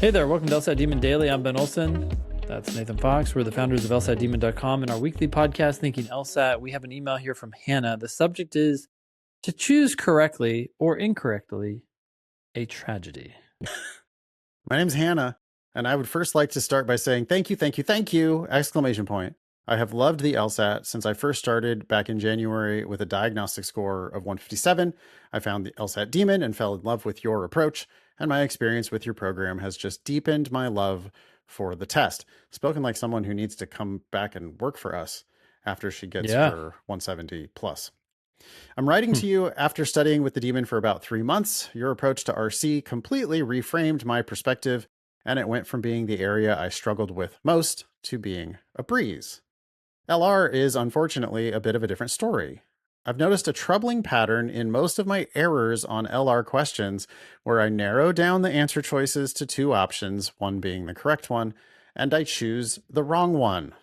Hey there, welcome to LSAT Demon Daily. I'm Ben Olson. That's Nathan Fox. We're the founders of LSATdemon.com and our weekly podcast, Thinking LSAT. We have an email here from Hannah. The subject is to choose correctly or incorrectly a tragedy. My name's Hannah, and I would first like to start by saying thank you, exclamation point. I have loved the LSAT since I first started back in January with a diagnostic score of 157. I found the LSAT Demon and fell in love with your approach, and my experience with your program has just deepened my love for the test. Spoken like someone who needs to come back and work for us after she gets her 170 plus. I'm writing to you after studying with the Demon for about 3 months. Your approach to RC completely reframed my perspective, and it went from being the area I struggled with most to being a breeze. LR is unfortunately a bit of a different story. I've noticed a troubling pattern in most of my errors on LR questions where I narrow down the answer choices to 2 options, one being the correct one, and I choose the wrong one.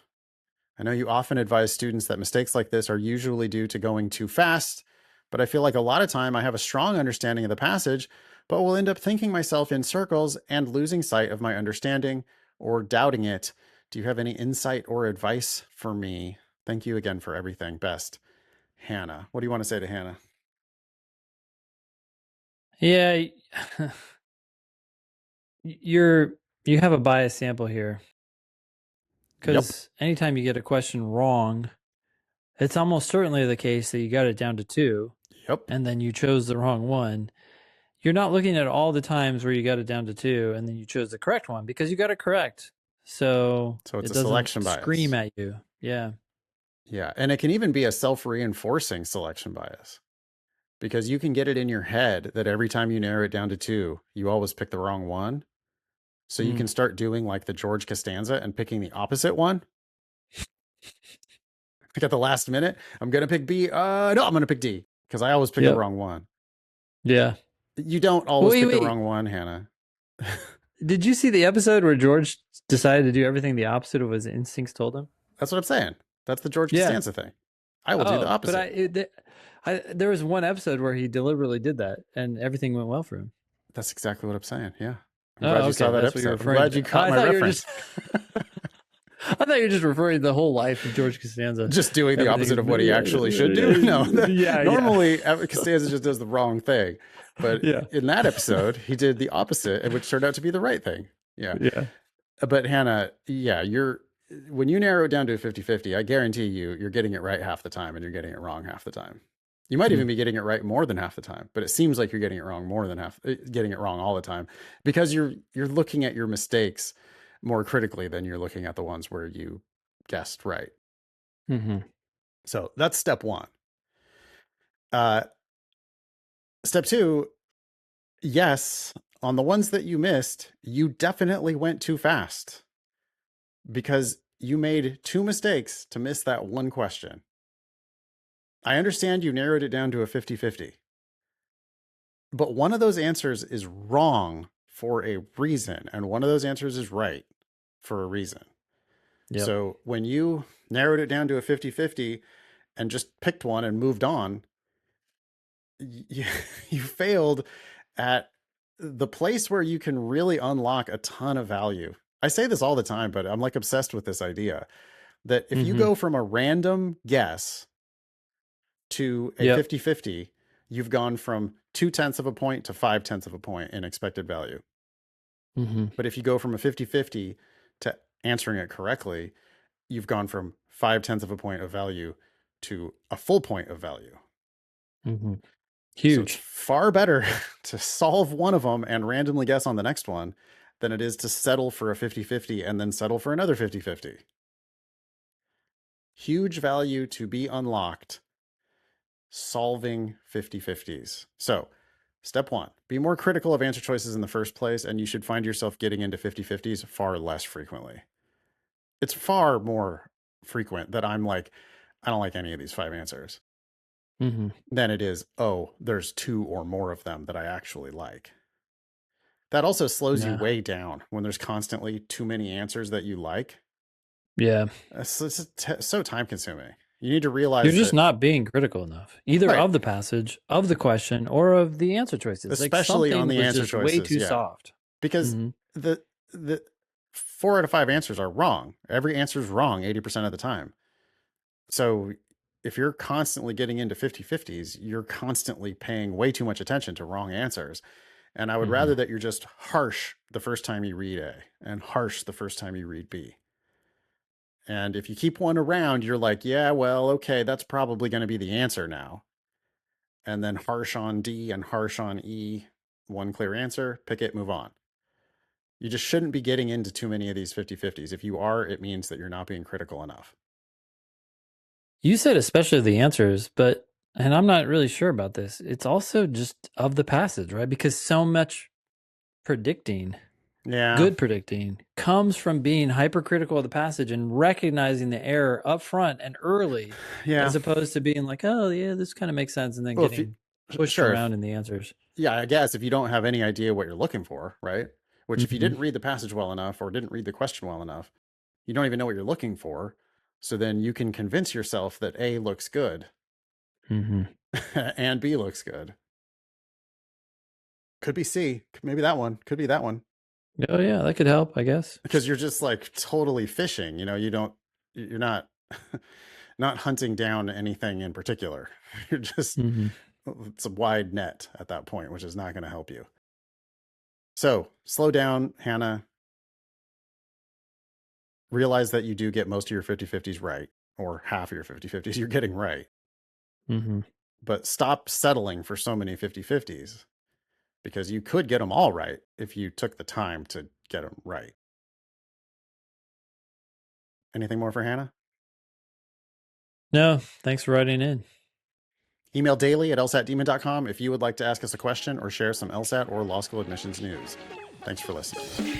I know you often advise students that mistakes like this are usually due to going too fast, but I feel like a lot of time I have a strong understanding of the passage, but will end up thinking myself in circles and losing sight of my understanding or doubting it. Do you have any insight or advice for me? Thank you again for everything. Best, Hannah. What do you want to say to Hannah? Yeah, you have a biased sample here. Because anytime you get a question wrong, it's almost certainly the case that you got it down to 2. And then you chose the wrong one. You're not looking at all the times where you got it down to 2 and then you chose the correct one because you got it correct. So it's a selection bias. Scream at you. Yeah. Yeah. And it can even be a self-reinforcing selection bias because you can get it in your head that every time you narrow it down to 2, you always pick the wrong one. So you can start doing like the George Costanza and picking the opposite one. Like at the last minute, I'm going to pick B. No, I'm going to pick D because I always pick the wrong one. Yeah. You don't always pick the wrong one, Hannah. Did you see the episode where George decided to do everything the opposite of what his instincts told him? That's what I'm saying. That's the George Costanza thing. I will do the opposite. But there was one episode where he deliberately did that and everything went well for him. That's exactly what I'm saying. Yeah. I'm glad you saw that episode. I'm glad you caught my reference. I thought you were just referring to the whole life of George Costanza. Just doing the opposite of what he actually should do. No. Normally, Costanza just does the wrong thing. But in that episode, he did the opposite, which turned out to be the right thing. Yeah. But Hannah, when you narrow it down to a 50-50, I guarantee you're getting it right half the time and you're getting it wrong half the time. You might even be getting it right more than half the time, but it seems like you're getting it wrong getting it wrong all the time because you're looking at your mistakes more critically than you're looking at the ones where you guessed right. So that's step 1. Step 2, yes, on the ones that you missed, you definitely went too fast because you made 2 mistakes to miss that one question. I understand you narrowed it down to a 50-50, but one of those answers is wrong for a reason, and one of those answers is right for a reason. So when you narrowed it down to a 50-50 and just picked one and moved on, you failed at the place where you can really unlock a ton of value. I say this all the time, but I'm like obsessed with this idea that if you go from a random guess to a 50-50, you've gone from 0.2 of a point to 0.5 of a point in expected value. But if you go from a 50-50 to answering it correctly, you've gone from 0.5 of a point of value to a full point of value. Huge. So it's far better to solve one of them and randomly guess on the next one than it is to settle for a 50-50 and then settle for another 50-50. Huge value to be unlocked solving 50-50s. So step 1, be more critical of answer choices in the first place, and you should find yourself getting into 50-50s far less frequently. It's far more frequent that I'm like, I don't like any of these 5 answers than it is, there's 2 or more of them that I actually like. That also slows you way down when there's constantly too many answers that you like. Yeah. It's so time consuming. You need to realize you're just not being critical enough, either of the passage, of the question, or of the answer choices. Especially on the answer choices. Way too soft. Because the 4 out of 5 answers are wrong. Every answer is wrong 80% of the time. So if you're constantly getting into 50-50s, you're constantly paying way too much attention to wrong answers. And I would rather that you're just harsh the first time you read A and harsh the first time you read B. And if you keep one around, you're like, yeah, well, okay, that's probably going to be the answer now. And then harsh on D and harsh on E, one clear answer, pick it, move on. You just shouldn't be getting into too many of these 50-50s. If you are, it means that you're not being critical enough. You said especially the answers, but, and I'm not really sure about this, it's also just of the passage, right? Because so much predicting, good predicting, comes from being hypercritical of the passage and recognizing the error up front and early, as opposed to being like, oh, yeah, this kind of makes sense, and then getting pushed around in the answers. Yeah, I guess if you don't have any idea what you're looking for, right? Which if you didn't read the passage well enough or didn't read the question well enough, you don't even know what you're looking for. So then you can convince yourself that A looks good and B looks good. Could be C. Maybe that one. Could be that one. Oh yeah, that could help, I guess. Because you're just like totally fishing. You're not not hunting down anything in particular. You're just it's a wide net at that point, which is not going to help you. So slow down, Hannah. Realize that you do get most of your 50-50s right, or half of your 50-50s you're getting right. But stop settling for so many 50-50s, because you could get them all right if you took the time to get them right. Anything more for Hannah? No, thanks for writing in. Email daily@lsatdemon.com if you would like to ask us a question or share some LSAT or law school admissions news. Thanks for listening.